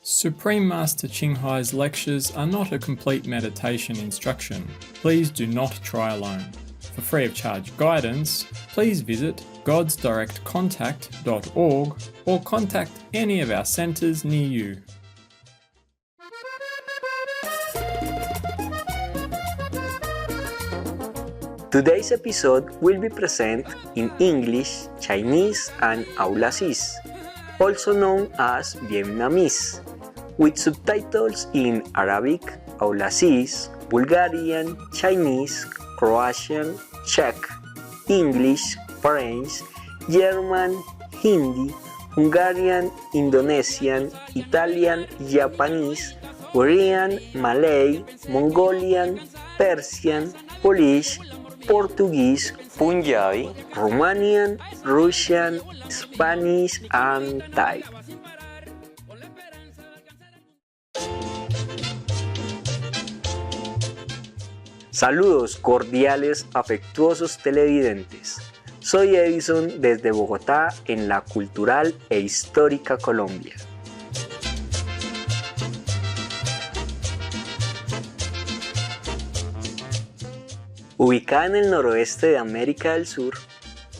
Supreme Master Ching lectures are not a complete meditation instruction. Please do not try alone. For free of charge guidance, please visit godsdirectcontact.org or contact any of our centers near you. Today's episode will be presented in English, Chinese, and Aulasís, also known as Vietnamese, with subtitles in Arabic, Aulasís, Bulgarian, Chinese, Croatian, Czech, English, French, German, Hindi, Hungarian, Indonesian, Italian, Japanese, Korean, Malay, Mongolian, Persian, Polish, Portuguese, Punjabi, Romanian, Russian, Spanish, and Thai. Saludos cordiales, afectuosos televidentes. Soy Edison desde Bogotá, en la cultural e histórica Colombia. Ubicada en el noroeste de América del Sur,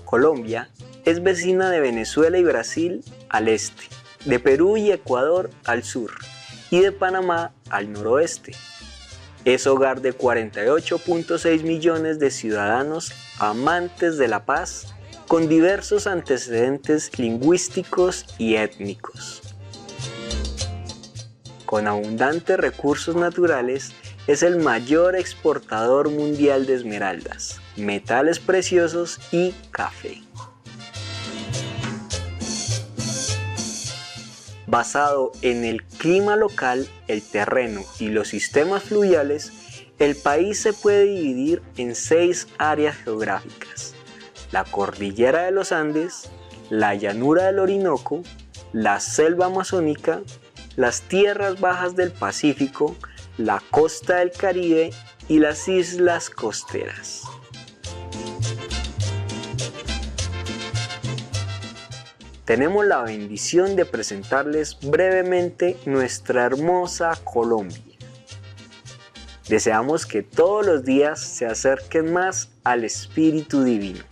Colombia es vecina de Venezuela y Brasil al este, de Perú y Ecuador al sur y de Panamá al noroeste. Es hogar de 48.6 millones de ciudadanos amantes de la paz, con diversos antecedentes lingüísticos y étnicos. Con abundantes recursos naturales, es el mayor exportador mundial de esmeraldas, metales preciosos y café. Basado en el clima local, el terreno y los sistemas fluviales, el país se puede dividir en 6 áreas geográficas: la cordillera de los Andes, la llanura del Orinoco, la selva amazónica, las tierras bajas del Pacífico, la costa del Caribe y las islas costeras. Tenemos la bendición de presentarles brevemente nuestra hermosa Colombia. Deseamos que todos los días se acerquen más al Espíritu Divino.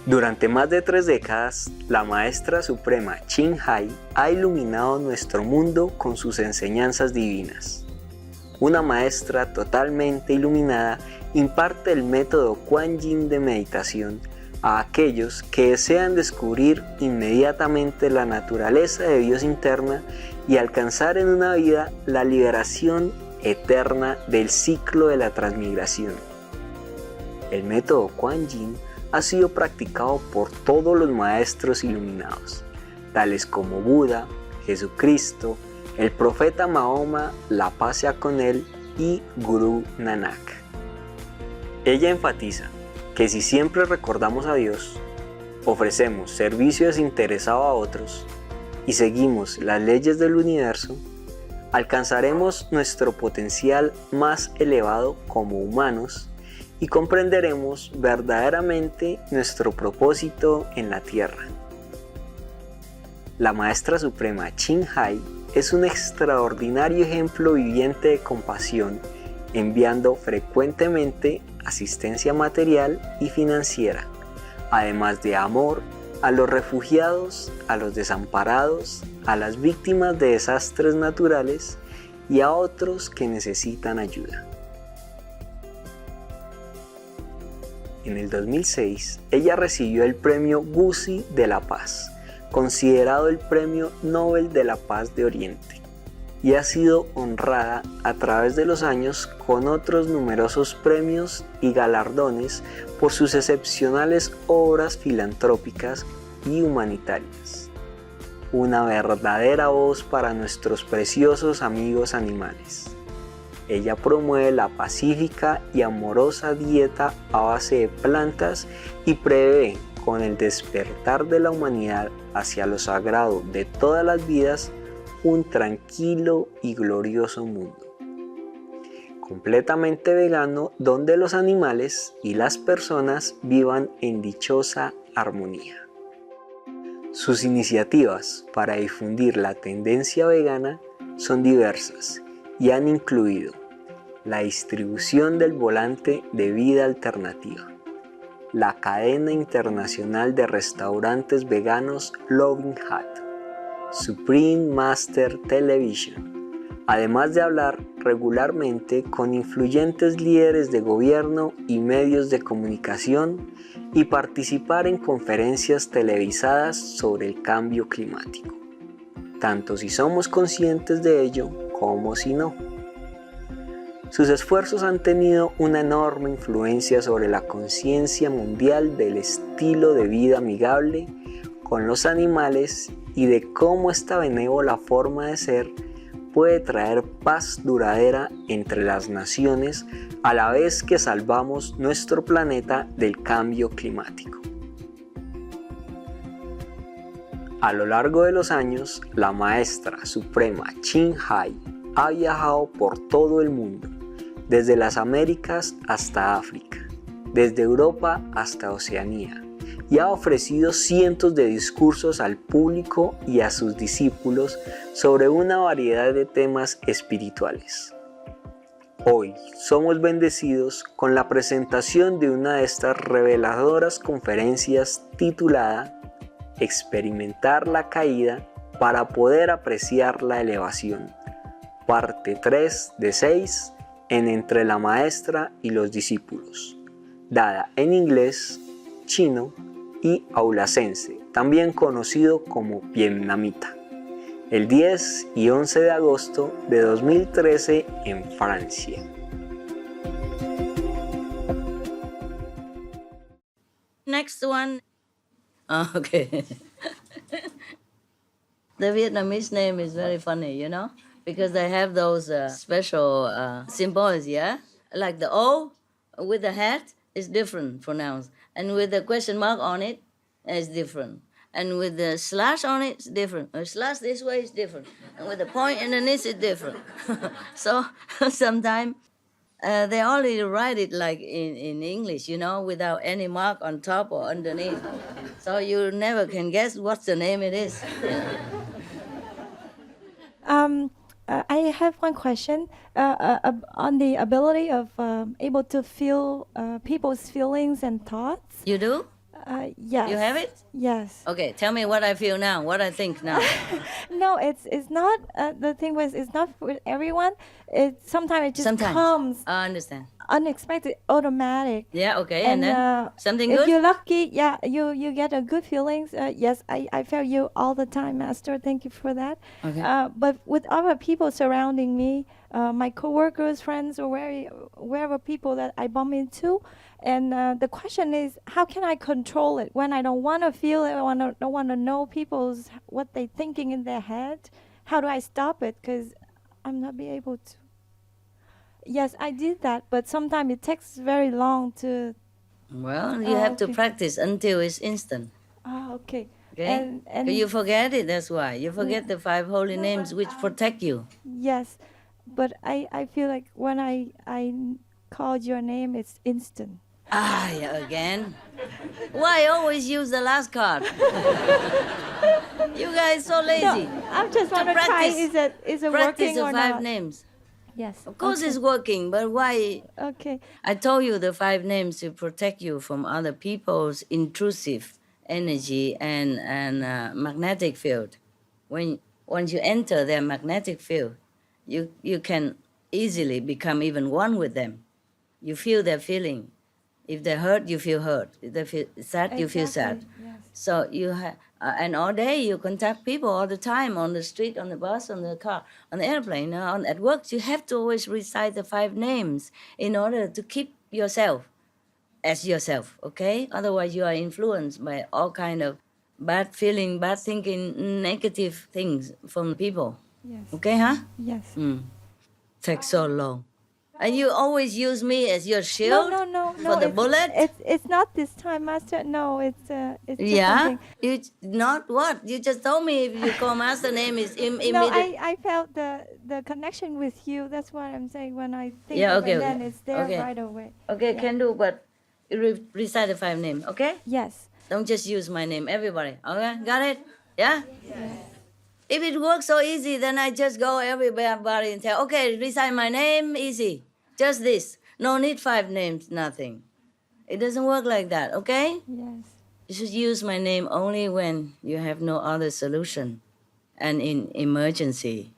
Durante más de 3 décadas, la Maestra Suprema Ching ha iluminado nuestro mundo con sus enseñanzas divinas. Una maestra totalmente iluminada imparte el método Kuan Yin de meditación a aquellos que desean descubrir inmediatamente la naturaleza de Dios interna y alcanzar en una vida la liberación eterna del ciclo de la transmigración. El método Kuan Yin ha sido practicado por todos los maestros iluminados, tales como Buda, Jesucristo, el profeta Mahoma, la paz sea con él, y Gurú Nanak. Ella enfatiza que si siempre recordamos a Dios, ofrecemos servicio desinteresado a otros y seguimos las leyes del universo, alcanzaremos nuestro potencial más elevado como humanos y comprenderemos verdaderamente nuestro propósito en la Tierra. La Maestra Suprema Ching es un extraordinario ejemplo viviente de compasión, enviando frecuentemente asistencia material y financiera, además de amor a los refugiados, a los desamparados, a las víctimas de desastres naturales y a otros que necesitan ayuda. En el 2006, ella recibió el premio Gusi de la Paz, considerado el Premio Nobel de la Paz de Oriente, y ha sido honrada a través de los años con otros numerosos premios y galardones por sus excepcionales obras filantrópicas y humanitarias. Una verdadera voz para nuestros preciosos amigos animales. Ella promueve la pacífica y amorosa dieta a base de plantas y prevé, con el despertar de la humanidad hacia lo sagrado de todas las vidas, un tranquilo y glorioso mundo. completamente vegano donde los animales y las personas vivan en dichosa armonía. Sus iniciativas para difundir la tendencia vegana son diversas y han incluido la distribución del volante de vida alternativa, la cadena internacional de restaurantes veganos Loving Hut, Supreme Master Television, además de hablar regularmente con influyentes líderes de gobierno y medios de comunicación y participar en conferencias televisadas sobre el cambio climático, tanto si somos conscientes de ello como si no. Sus esfuerzos han tenido una enorme influencia sobre la conciencia mundial del estilo de vida amigable con los animales y de cómo esta benévola forma de ser puede traer paz duradera entre las naciones a la vez que salvamos nuestro planeta del cambio climático. A lo largo de los años, la maestra suprema Ching ha viajado por todo el mundo, desde las Américas hasta África, desde Europa hasta Oceanía, y ha ofrecido cientos de discursos al público y a sus discípulos sobre una variedad de temas espirituales. Hoy somos bendecidos con la presentación de una de estas reveladoras conferencias titulada Experimentar la caída para poder apreciar la elevación, parte 3 de 6 en Entre la Maestra y los Discípulos, dada en inglés, chino y aulacense, también conocido como vietnamita, el 10 y 11 de agosto de 2013 en Francia. Next one. Oh, okay. The Vietnamese name is very funny, you know, because they have those special symbols, yeah? Like the O with the hat is different pronounced. And with the question mark on it, it's different. And with the slash on it, it's different. A slash this way is different. And with the point underneath, it's different. So sometimes they only write it like in English, you know, without any mark on top or underneath. So you never can guess what the name it is. I have one question on the ability of able to feel people's feelings and thoughts. You do? Yes. You have it? Yes. Okay, tell me what I feel now, what I think now. No, it's not. The thing was, it's not for everyone. Sometimes it just Sometimes. comes I understand. unexpected, automatic. Yeah, okay, and then something if good? you're lucky, yeah, you get a good feelings. Yes, I feel you all the time, Master. Thank you for that. Okay. But with other people surrounding me, my coworkers, friends, or wherever people that I bump into, and the question is, how can I control it when I don't want to feel it? Don't want to know people's what they thinking in their head. How do I stop it? Because I'm not be able to. Yes, I did that, but sometimes it takes very long to. Well, you have to okay. practice until it's instant. Ah, okay. Okay? And You forget it, that's why. You forget the 5 holy names which protect you. yes, but I feel like when I called your name, it's instant. Ah, yeah, again. Why always use the last card? You guys so lazy. No, I just want to try. practice- Is it Practice working the or 5 not? names. Yes. Of course okay. it's working, but why? Okay. I told you the 5 names to protect you from other people's intrusive energy and magnetic field. Once you enter their magnetic field, you can easily become even one with them. You feel their feeling. If they hurt, you feel hurt. If they feel sad, you feel sad. Exactly, yes. So you and all day you contact people all the time on the street, on the bus, on the car, on the airplane, at work. You have to always recite the 5 names in order to keep yourself as yourself. Okay? Otherwise, you are influenced by all kind of bad feeling, bad thinking, negative things from people. Yes. Okay, huh? Yes. Takes so long. And you always use me as your No, shield no. for the bullet? It's not this time, Master. No, it's just Yeah? something. You not what? You just told me if you call Master name is No, immediate. I felt the connection with you. That's what I'm saying. When I think Yeah, of okay, it, then okay. it's there Okay. right away. Okay, Yeah. can do, but recite the 5 names, okay? Yes. Don't just use my name, everybody. Okay, got it? Yeah? If it works so easy, then I just go everybody and tell, okay, recite my name, easy. Just this. No need 5 names, nothing. It doesn't work like that, okay? Yes. You should use my name only when you have no other solution and in emergency,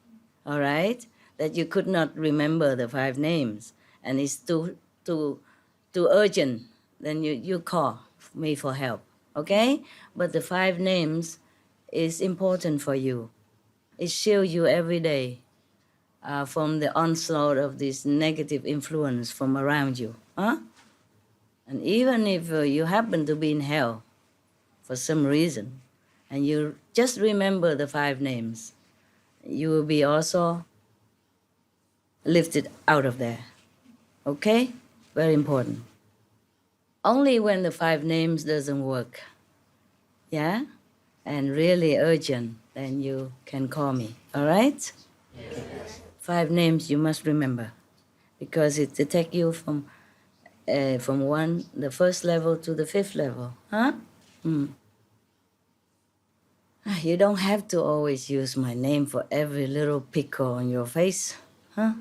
all right? That you could not remember the 5 names and it's too urgent, then you call me for help, okay? But the 5 names is important for you. It shields you every day from the onslaught of this negative influence from around you, huh? And even if you happen to be in hell for some reason, and you just remember the 5 names, you will be also lifted out of there. Okay? Very important. Only when the 5 names doesn't work, yeah, and really urgent, then you can call me. All right? Yes. 5 names you must remember, because it takes you from the first level to the 5th level, huh? You don't have to always use my name for every little pickle on your face, huh?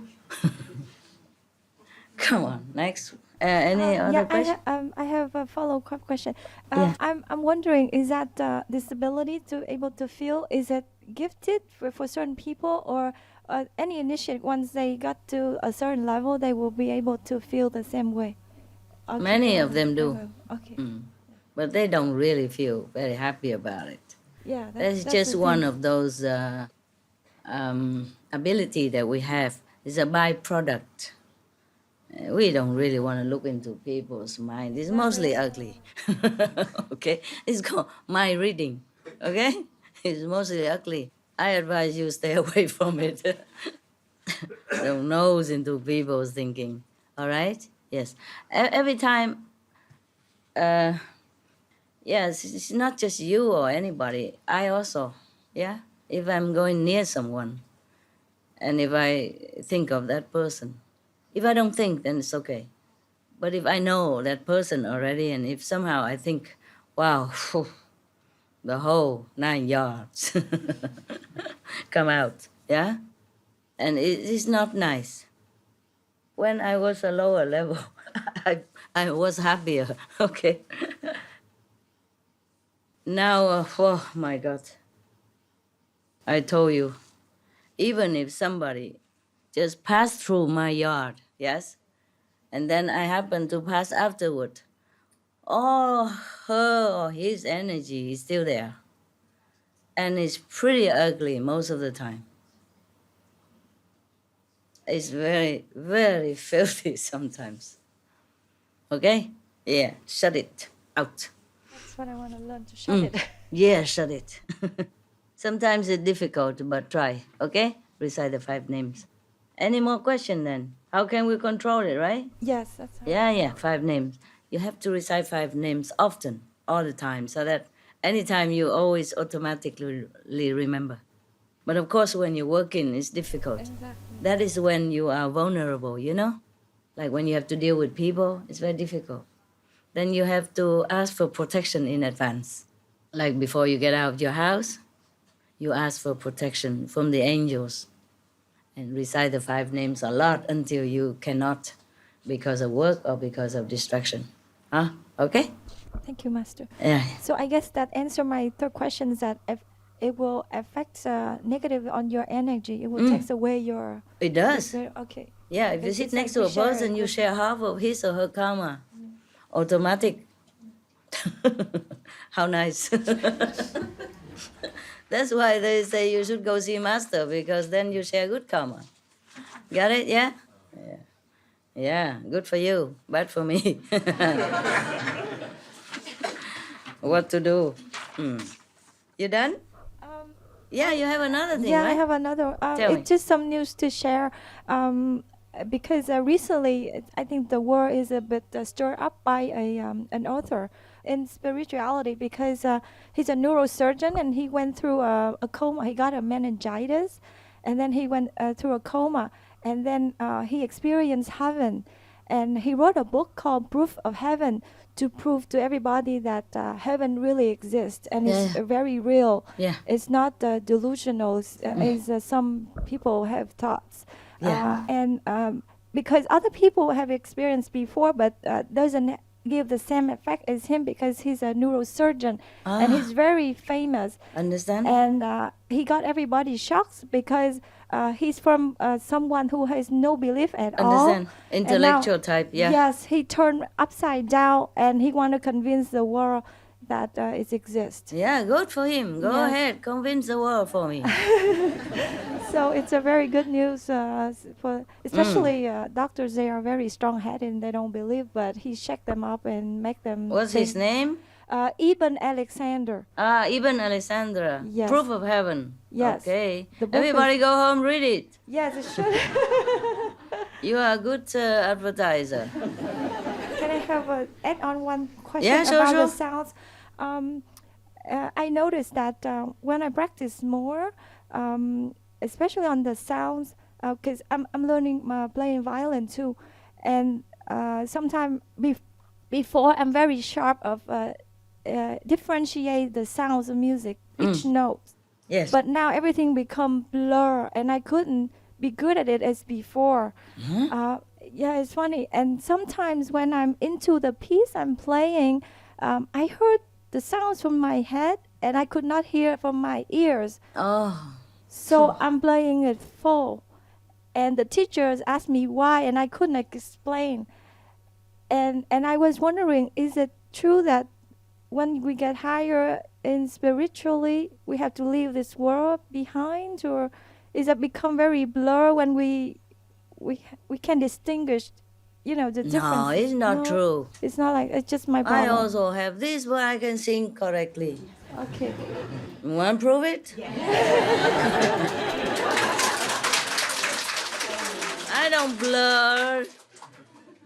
Come on, next. Any other question? I have a follow-up question. Yeah. I'm wondering, is that disability to able to feel, is it gifted for certain people, or any initiative, once they got to a certain level, they will be able to feel the same way? Okay. Many of them do. Okay. But they don't really feel very happy about it. Yeah. That's just one of those ability that we have. It's a byproduct. We don't really want to look into people's mind. It's mostly ugly. Okay? It's called mind reading. Okay? It's mostly ugly. I advise you stay away from it. Don't nose into people's thinking. All right? Yes. Every time, yes, it's not just you or anybody. I also, yeah? If I'm going near someone and if I think of that person, if I don't think, then it's okay. But if I know that person already, and if somehow I think, wow, the whole 9 yards come out, yeah? And it is not nice. When I was a lower level, I was happier, okay? Now, oh my God. I told you, even if somebody just passed through my yard, yes? And then I happen to pass afterward. All her or his energy is still there. And it's pretty ugly most of the time. It's very, very filthy sometimes. Okay? Yeah, shut it out. That's what I want to learn, to shut it. Yeah, shut it. Sometimes it's difficult, but try, okay? Recite the 5 names. Any more question then? How can we control it, right? Yes, that's right. Yeah, 5 names. You have to recite 5 names often, all the time, so that anytime you always automatically remember. But of course, when you're working, it's difficult. Exactly. That is when you are vulnerable, you know? Like when you have to deal with people, it's very difficult. Then you have to ask for protection in advance. Like before you get out of your house, you ask for protection from the angels and recite the 5 names a lot until you cannot because of work or because of distraction. Huh? Okay? Thank you, Master. Yeah. So I guess that answer my third question, is that if it will affect negative on your energy, it will take away your... It does. Okay. Yeah, if you It's sit just next like to a we share person, it you with- share half of his or her karma. Automatic. How nice. That's why they say you should go see Master, because then you share good karma. Got it? Yeah? Yeah, good for you, bad for me. What to do? You done? Yeah, you have another thing, Yeah, right? I have another. Tell me. It's just some news to share. because recently I think the world is a bit stirred up by an author in spirituality, because he's a neurosurgeon and he went through a coma. He got a meningitis, and then he went through a coma, and then he experienced heaven, and he wrote a book called Proof of Heaven to prove to everybody that heaven really exists and it's very real. Yeah. It's not delusional as some people have thoughts. And because other people have experienced before, but doesn't give the same effect as him, because he's a neurosurgeon and he's very famous. Understand? And he got everybody shocked because he's from someone who has no belief at Understand? all. Intellectual And now, type, yeah. Yes, he turned upside down and he want to convince the world that it exists. Yeah, good for him. Go ahead, convince the world for me. So it's a very good news for especially doctors. They are very strong-headed and they don't believe, but he checked them up and make them. What's his name? Ibn Alexander. Ibn Alexandra. Yes. Proof of Heaven. Yes. Okay. The book Everybody go home, read it. Yes, it should. You are a good advertiser. Can I have add on one question Yeah, sure, about sure. the sounds? I noticed that when I practice more, especially on the sounds, because I'm learning playing violin too, and sometimes before I'm very sharp of differentiate the sounds of music, each note. Yes. But now everything become blur, and I couldn't be good at it as before. Yeah, it's funny. And sometimes when I'm into the piece I'm playing, I heard the sounds from my head, and I could not hear from my ears. Oh. So I'm playing it full, and the teachers asked me why, and I couldn't explain. And I was wondering, is it true that when we get higher in spiritually, we have to leave this world behind, or is it become very blur when we can distinguish, the difference? No, it's not true. It's not like it's just my I problem. also have this, but I can sing correctly. Okay. You want to prove it? I don't blur.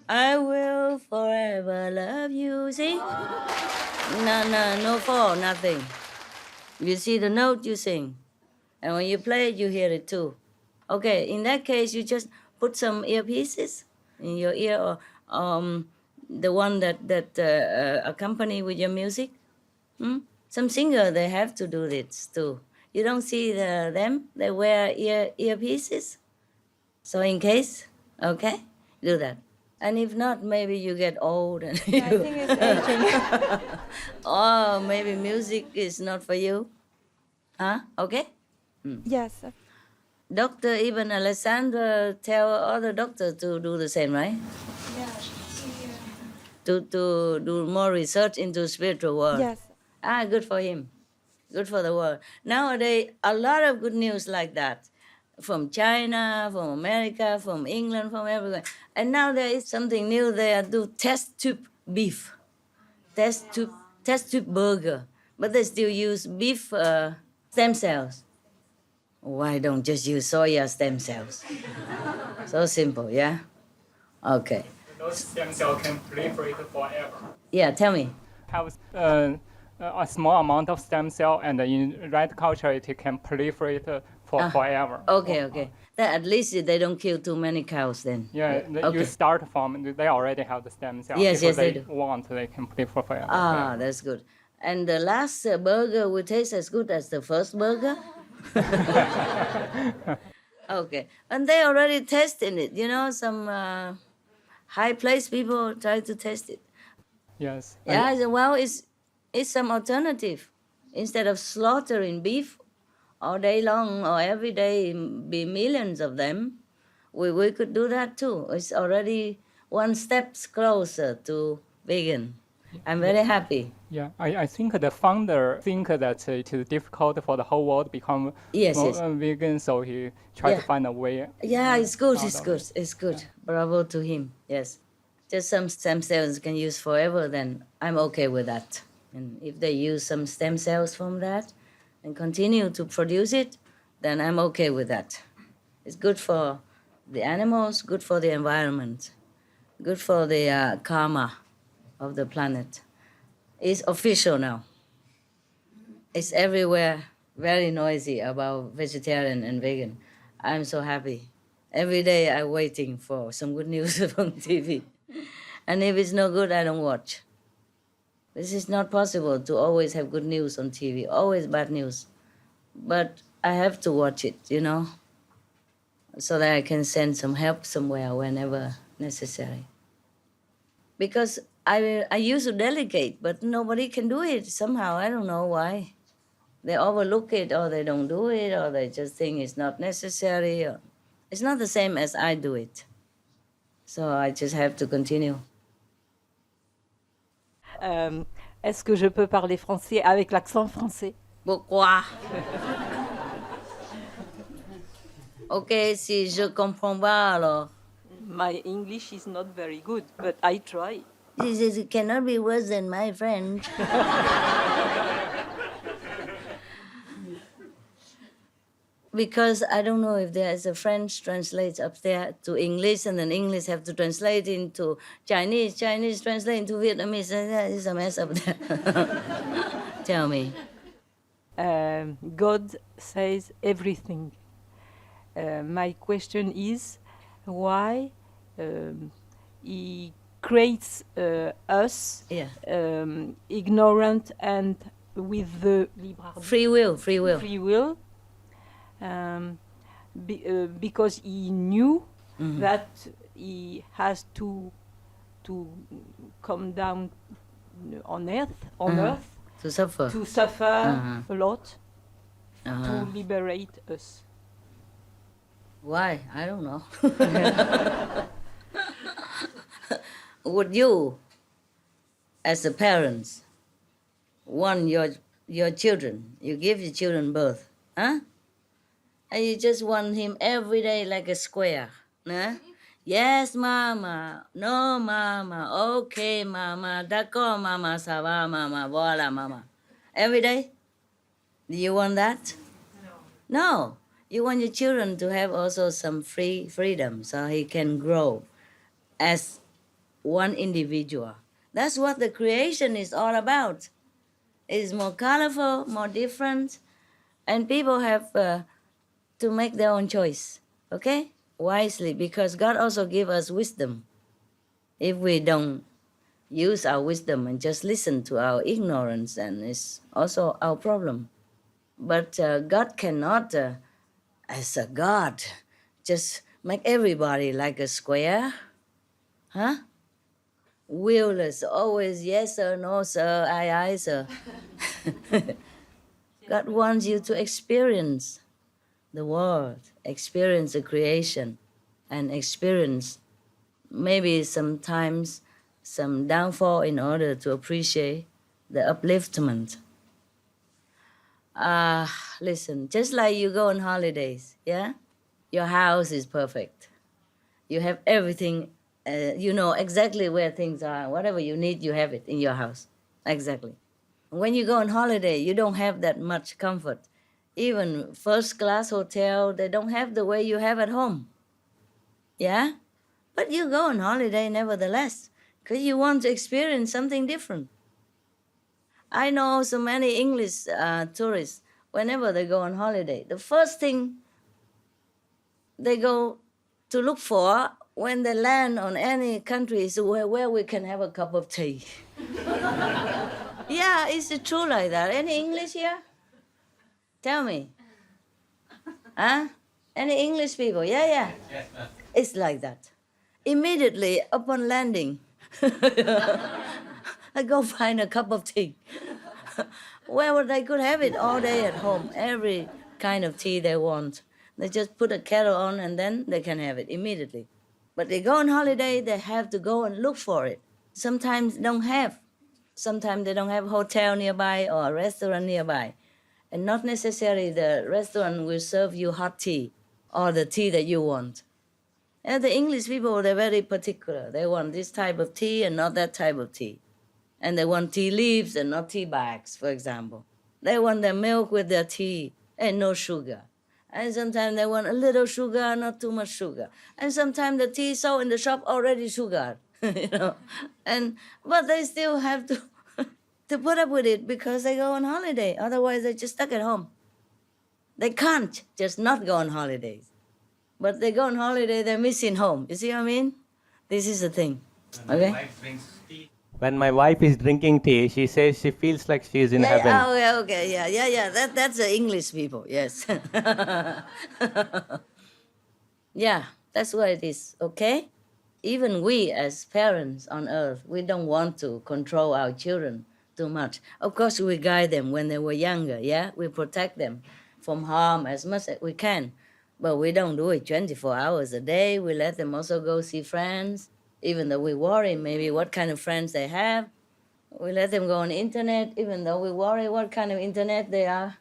I will forever love you. See? No fall, nothing. You see the note, you sing. And when you play it, you hear it too. Okay, in that case, you just put some earpieces in your ear, or the one that accompany with your music. Some singer, they have to do this too. You don't see them, they wear earpieces. So in case, okay, do that. And if not, maybe you get old and I think it's aging. or maybe music is not for you. Huh? Okay? Yes. Dr. Ibn Alexander tell other doctors to do the same, right? To do more research into spiritual world. Yes. Good for him. Good for the world. Nowadays, a lot of good news like that. From China, from America, from England, from everywhere. And now there is something new. They do test tube beef. Test tube burger. But they still use beef stem cells. Why don't just use soya stem cells? So simple, yeah? Okay. Those stem cells can proliferate forever. Yeah, tell me. Have a small amount of stem cell, and in right culture, it can proliferate forever. Okay. Then at least they don't kill too many cows then. Yeah, you start from, they already have the stem cell. Yes, if they they do. want, they can proliferate forever. That's good. And the last burger will taste as good as the first burger? Okay. And they already tested it. Some high-placed people try to test it. Yes. Yeah, I said, well, it's some alternative. Instead of slaughtering beef all day long or every day, be millions of them, we could do that too. It's already one step closer to vegan. I'm very happy. Yeah, I think the founder think that it is difficult for the whole world to become Yes. vegan, so he tried to find a way. Yeah, it's good. Bravo to him, yes. Just some stem cells can use forever, then I'm okay with that. And if they use some stem cells from that and continue to produce it, then I'm okay with that. It's good for the animals, good for the environment, good for the karma of the planet. It's official now. It's everywhere, very noisy about vegetarian and vegan. I'm so happy. Every day I'm waiting for some good news from TV. And if it's no good, I don't watch. This is not possible to always have good news on TV, always bad news. But I have to watch it, so that I can send some help somewhere whenever necessary. Because I used to delegate, but nobody can do it somehow. I don't know why. They overlook it, or they don't do it, or they just think it's not necessary. Or it's not the same as I do it. So I just have to continue. Est-ce que je peux parler français avec l'accent français? Pourquoi? Ok, si je comprends pas, alors. My English is not very good, but I try. It cannot be worse than my French. Because I don't know if there is a French translate up there to English, and then English have to translate into Chinese, Chinese translate into Vietnamese. It's a mess up there. Tell me. God says everything. My question is why He creates us ignorant and with the free will. Because He knew that He has to come down on earth to suffer a lot to liberate us. Why? I don't know. Would you, as a parents, want your children, you give your children birth, huh? And you just want him every day like a square, huh? Yes, mama. No, mama. Okay, mama. D'accord, mama. Ça va, mama. Voilà, mama. Every day? Do you want that? No. You want your children to have also some freedom so he can grow as one individual. That's what the creation is all about. It's more colorful, more different, and people have to make their own choice, okay? Wisely, because God also give us wisdom. If we don't use our wisdom and just listen to our ignorance, then it's also our problem. But God cannot, as a God, just make everybody like a square, huh? Willless, always yes sir, no sir, aye sir. God wants you to experience the world, experience the creation, and experience maybe sometimes some downfall in order to appreciate the upliftment. Listen, just like you go on holidays, yeah? Your house is perfect. You have everything, you know exactly where things are. Whatever you need, you have it in your house. Exactly. When you go on holiday, you don't have that much comfort. Even first-class hotel, they don't have the way you have at home. Yeah? But you go on holiday nevertheless, because you want to experience something different. I know so many English tourists, whenever they go on holiday, the first thing they go to look for when they land on any country is where we can have a cup of tea. Yeah, is it true like that? Any English here? Tell me. Huh? Any English people? Yeah. Yes, ma'am. It's like that. Immediately upon landing, I go find a cup of tea. Where they could have it all day at home, every kind of tea they want. They just put a kettle on and then they can have it immediately. But they go on holiday, they have to go and look for it. Sometimes they don't have. Sometimes they don't have a hotel nearby or a restaurant nearby. And not necessarily the restaurant will serve you hot tea or the tea that you want. And the English people, they're very particular. They want this type of tea and not that type of tea. And they want tea leaves and not tea bags, for example. They want their milk with their tea and no sugar. And sometimes they want a little sugar, not too much sugar. And sometimes the tea sold in the shop already sugar, you know. But they still have to to put up with it because they go on holiday. Otherwise, they're just stuck at home. They can't just not go on holidays. But they go on holiday, they're missing home. You see what I mean? This is the thing. Okay? When my wife is drinking tea, she says she feels like she is in heaven. Okay. Yeah. That's the English people, yes. Yeah, that's what it is, okay? Even we as parents on earth, we don't want to control our children too much. Of course, we guide them when they were younger, yeah? We protect them from harm as much as we can. But we don't do it 24 hours a day. We let them also go see friends, even though we worry maybe what kind of friends they have. We let them go on the internet, even though we worry what kind of internet they are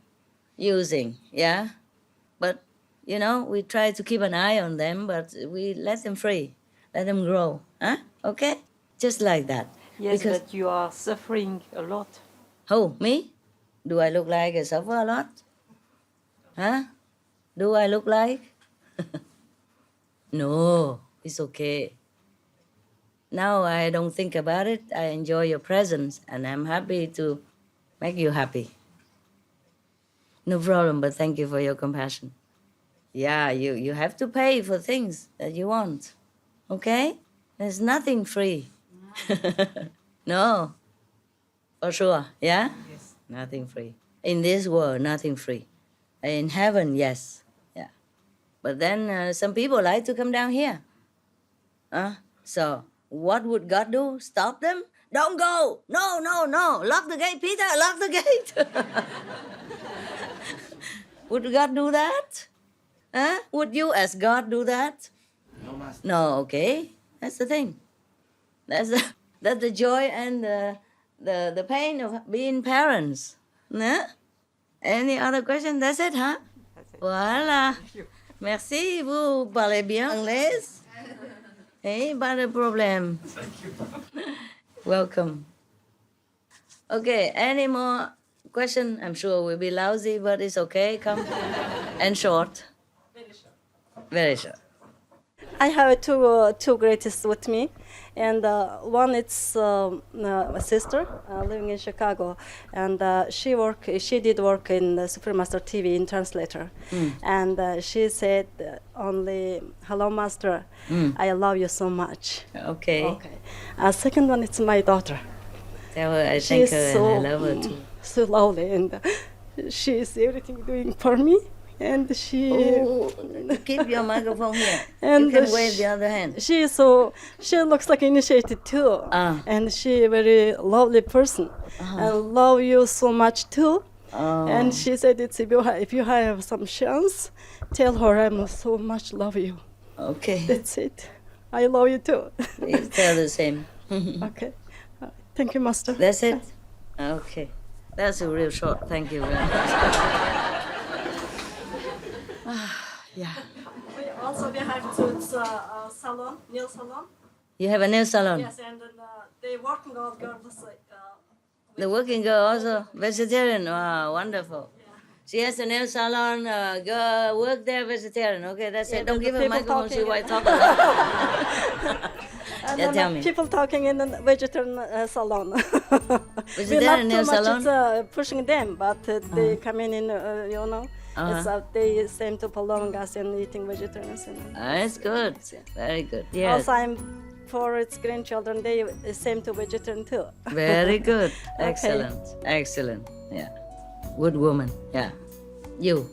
using, yeah? But, you know, we try to keep an eye on them, but we let them free, let them grow, huh? Okay? Just like that. Yes, but you are suffering a lot. Who, me? Do I look like I suffer a lot? Huh? Do I look like? No, it's okay. Now I don't think about it. I enjoy your presence and I'm happy to make you happy. No problem, but thank you for your compassion. Yeah, you have to pay for things that you want, okay? There's nothing free. No, for sure, yeah? Yes. Nothing free. In this world, nothing free. In heaven, yes, yeah. But then some people like to come down here. So what would God do? Stop them? Don't go. No. Lock the gate, Peter. Lock the gate. Would God do that? Would you as God do that? No, Master. No, okay. That's the thing. That's the joy and the pain of being parents. Nah? Any other question? That's it, huh? That's it. Voilà. Merci, vous parlez bien anglais? Hey, pas de problème. Welcome. Okay, any more question? I'm sure we'll be lousy, but it's okay. Come. And short. Very short. I have two greatest with me, and one is my sister living in Chicago, and she did work in the Suprema Master TV in translator, and she said only "Hello, Master, I love you so much." Okay. Okay. Second one is my daughter. Tell her I thank She's her and I love her too. so lovely, and she is everything doing for me. And she Keep your microphone here. And you can wave the other hand. She looks like initiated too, and she very lovely person, and love you so much too. And she said, if you have some chance, tell her I so much love you. Okay. That's it. I love you too. You tell the same. Okay. Thank you, Master. That's it? Okay. That's a real short. Thank you very much. Yeah. We have to salon, nail salon. You have a nail salon? Yes, and they working all girls. The working girl also vegetarian. Wow, wonderful. She has a nail salon. Girl work there vegetarian. Okay, that's it. Don't give her a microphone. She might talk a lot. Yeah, tell me. People talking in the vegetarian salon. Vegetarian nail salon? It's pushing them, but they come in, you know. It's they seem to prolong us in eating vegetarians. That's good. Very good. Yeah. Also, I'm for its grandchildren. They seem to vegetarian too. Very good. Okay. Excellent. Excellent. Yeah. Good woman. Yeah. You.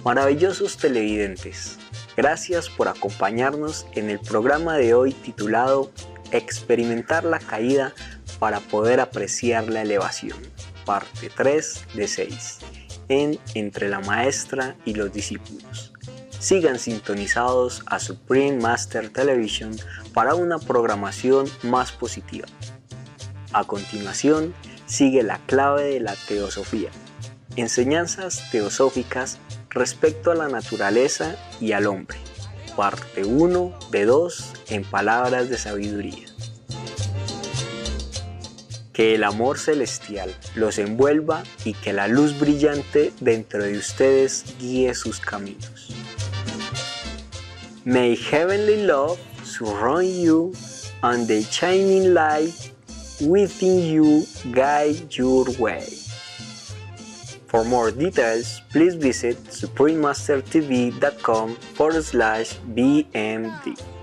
Maravillosos televidentes, gracias por acompañarnos en el programa de hoy titulado Experimentar la caída para poder apreciar la elevación, parte 3 de 6, en Entre la Maestra y los Discípulos. Sigan sintonizados a Supreme Master Television para una programación más positiva. A continuación, sigue la clave de la teosofía. Enseñanzas teosóficas respecto a la naturaleza y al hombre. Parte 1 de 2 en palabras de sabiduría. Que el amor celestial los envuelva y que la luz brillante dentro de ustedes guíe sus caminos. May heavenly love surround you and the shining light within you guide your way. For more details, please visit suprememastertv.com/BMD.